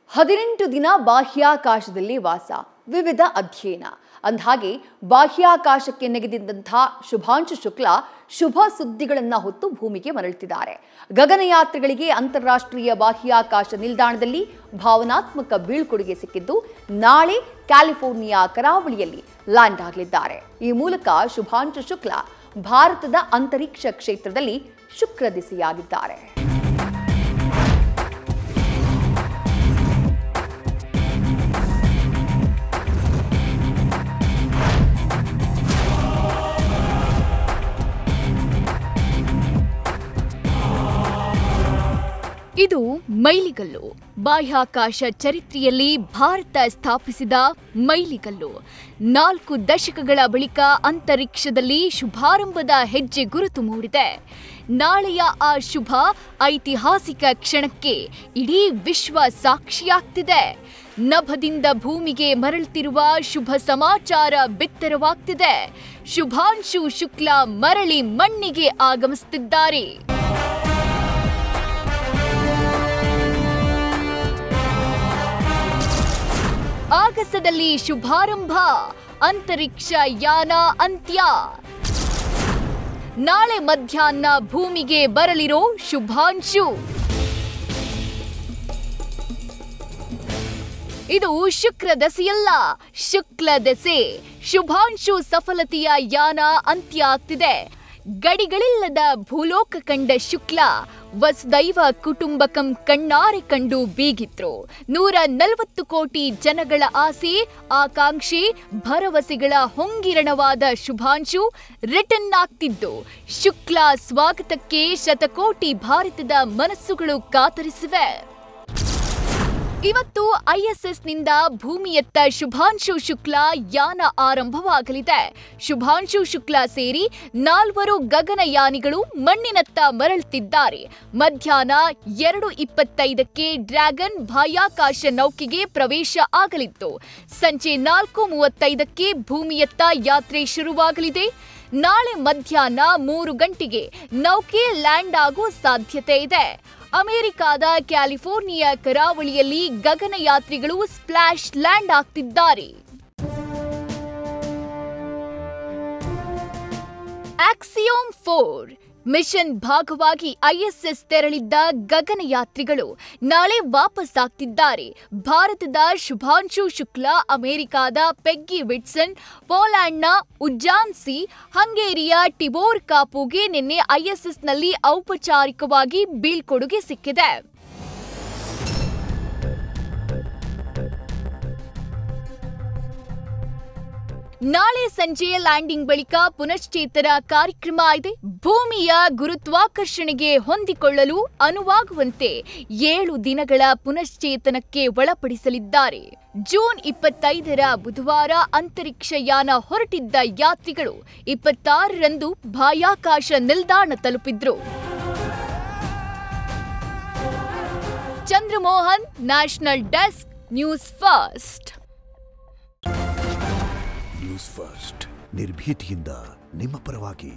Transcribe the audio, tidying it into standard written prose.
18 ದಿನ ಬಾಹ್ಯಾಕಾಶದಲ್ಲಿ ವಾಸ, ವಿವಿಧ ಅಧ್ಯಯನ. ಅಂದಹಾಗೆ ಬಾಹ್ಯಾಕಾಶಕ್ಕೆ ನೆಗೆದಿದ್ದಂತಹ ಶುಭಾಂಶು ಶುಕ್ಲಾ ಶುಭ ಸುದ್ದಿಗಳನ್ನು ಹೊತ್ತು ಭೂಮಿಗೆ ಮರಳುತ್ತಿದ್ದಾರೆ. ಗಗನಯಾತ್ರಿಗಳಿಗೆ ಅಂತಾರಾಷ್ಟ್ರೀಯ ಬಾಹ್ಯಾಕಾಶ ನಿಲ್ದಾಣದಲ್ಲಿ ಭಾವನಾತ್ಮಕ ಬೀಳ್ಕೊಡುಗೆ ಸಿಕ್ಕಿದ್ದು, ನಾಳೆ ಕ್ಯಾಲಿಫೋರ್ನಿಯಾ ಕರಾವಳಿಯಲ್ಲಿ ಲ್ಯಾಂಡ್ ಆಗಲಿದ್ದಾರೆ. ಈ ಮೂಲಕ ಶುಭಾಂಶು ಶುಕ್ಲಾ ಭಾರತದ ಅಂತರಿಕ್ಷ ಕ್ಷೇತ್ರದಲ್ಲಿ ಶುಕ್ರದಿಸೆಯಾಗಿದ್ದಾರೆ. ಇದು ಮೈಲಿಗಲ್ಲು. ಬಾಹ್ಯಾಕಾಶ ಚರಿತ್ರೆಯಲ್ಲಿ ಭಾರತ ಸ್ಥಾಪಿಸಿದ ಮೈಲಿಗಲ್ಲು. 4 ದಶಕಗಳ ಬಳಿಕ ಅಂತರಿಕ್ಷದಲ್ಲಿ ಶುಭಾರಂಭದ ಹೆಜ್ಜೆ ಗುರುತು ಮೂಡಿದೆ. ನಾಳೆಯ ಆ ಶುಭ ಐತಿಹಾಸಿಕ ಕ್ಷಣಕ್ಕೆ ಇಡೀ ವಿಶ್ವ ಸಾಕ್ಷಿಯಾಗ್ತಿದೆ. ನಭದಿಂದ ಭೂಮಿಗೆ ಮರಳುತ್ತಿರುವ ಶುಭ ಸಮಾಚಾರ ಬಿತ್ತರವಾಗ್ತಿದೆ. ಶುಭಾಂಶು ಶುಕ್ಲಾ ಮರಳಿ ಮಣ್ಣಿಗೆ ಆಗಮಿಸುತ್ತಿದ್ದಾರೆ. ಆಗಸದಲ್ಲಿ ಶುಭಾರಂಭ, ಅಂತರಿಕ್ಷ ಯಾನ ಅಂತ್ಯ. ನಾಳೆ ಮಧ್ಯಾಹ್ನ ಭೂಮಿಗೆ ಬರಲಿರೋ ಶುಭಾಂಶು. ಇದು ಶುಕ್ರ ದೆಸೆಯಲ್ಲ, ಶುಕ್ಲ ದೆಸೆ. ಶುಭಾಂಶು ಸಫಲತೆಯ ಯಾನ ಅಂತ್ಯ ಆಗ್ತಿದೆ. ಗಡಿಗಳಿಲ್ಲದ ಭೂಲೋಕ ಕಂಡ ಶುಕ್ಲಾ ವಸುದೈವ ಕುಟುಂಬಕಂ ಕಣ್ಣಾರೆ ಕಂಡು ಬೀಗಿದ್ರು. 140 ಕೋಟಿ ಜನಗಳ ಆಸೆ, ಆಕಾಂಕ್ಷೆ, ಭರವಸೆಗಳ ಹೊಂಗಿರಣವಾದ ಶುಭಾಂಶು ರಿಟರ್ನ್ ಆಗ್ತಿದ್ದು, ಶುಕ್ಲಾ ಸ್ವಾಗತಕ್ಕೆ ಶತಕೋಟಿ ಭಾರತದ ಮನಸ್ಸುಗಳು ಕಾತರಿಸಿವೆ. ಇವತ್ತು ಐಎಸ್ಎಸ್ನಿಂದ ಭೂಮಿಯತ್ತ ಶುಭಾಂಶು ಶುಕ್ಲಾ ಯಾನ ಆರಂಭವಾಗಲಿದೆ. ಶುಭಾಂಶು ಶುಕ್ಲಾ ಸೇರಿ 4 ಗಗನಯಾನಿಗಳು ಮಣ್ಣಿನತ್ತ ಮರಳುತ್ತಿದ್ದಾರೆ. ಮಧ್ಯಾಹ್ನ 2:25ಕ್ಕೆ ಡ್ರ್ಯಾಗನ್ ಬಾಹ್ಯಾಕಾಶ ನೌಕೆಗೆ ಪ್ರವೇಶ ಆಗಲಿದ್ದು, ಸಂಜೆ 4:35ಕ್ಕೆ ಭೂಮಿಯತ್ತ ಯಾತ್ರೆ ಶುರುವಾಗಲಿದೆ. ನಾಳೆ ಮಧ್ಯಾಹ್ನ 3 ಗಂಟೆಗೆ ನೌಕೆ ಲ್ಯಾಂಡ್ ಆಗುವ ಸಾಧ್ಯತೆ ಇದೆ. ಅಮೆರಿಕಾದ ಕ್ಯಾಲಿಫೋರ್ನಿಯಾ ಕರಾವಳಿಯಲ್ಲಿ ಗಗನಯಾತ್ರಿಗಳು ಸ್ಪ್ಲಾಶ್ ಲ್ಯಾಂಡ್ ಆಗ್ತಿದ್ದಾರೆ. ಆಕ್ಸಿಯೋಮ್ 4 ಮಿಷನ್ ಭಾಗವಾಗಿ ಐಎಸ್ಎಸ್ ತೆರಳಿದ್ದ ಗಗನಯಾತ್ರಿಗಳು ನಾಳೆ ವಾಪಸ್ ಆಗ್ತಿದ್ದಾರೆ. ಭಾರತದ ಶುಭಾಂಶು ಶುಕ್ಲಾ ಅಮೆರಿಕಾದ ಪೆಗ್ಗಿ ವಿಟ್ಸನ್, ಪೋಲ್ಯಾಂಡ್ನ ಉಜ್ಜಾನ್ಸಿ, ಹಂಗೇರಿಯ ಟಿಬೋರ್ ಕಾಪುಗೆ ನಿನ್ನೆ ಐಎಸ್ಎಸ್ನಲ್ಲಿ ಔಪಚಾರಿಕವಾಗಿ ಬೀಳ್ಕೊಡುಗೆ ಸಿಕ್ಕಿದೆ. ನಾಳೆ ಸಂಜೆ ಲ್ಯಾಂಡಿಂಗ್ ಬಳಿಕ ಪುನಶ್ಚೇತನ ಕಾರ್ಯಕ್ರಮ ಇದೆ. ಭೂಮಿಯ ಗುರುತ್ವಾಕರ್ಷಣೆಗೆ ಹೊಂದಿಕೊಳ್ಳಲು ಅನುವಾಗುವಂತೆ 7 ದಿನಗಳ ಪುನಶ್ಚೇತನಕ್ಕೆ ಒಳಪಡಿಸಲಿದ್ದಾರೆ. ಜೂನ್ 25ರ ಬುಧವಾರ ಅಂತರಿಕ್ಷ ಯಾನ ಹೊರಟಿದ್ದ ಯಾತ್ರಿಗಳು 26ರಂದು ಬಾಹ್ಯಾಕಾಶ ನಿಲ್ದಾಣ ತಲುಪಿದ್ರು. Chandramohan, national desk, news first. News first ನಿರ್ಭೀತಿಯಿಂದ ನಿಮ್ಮ ಪರವಾಗಿ.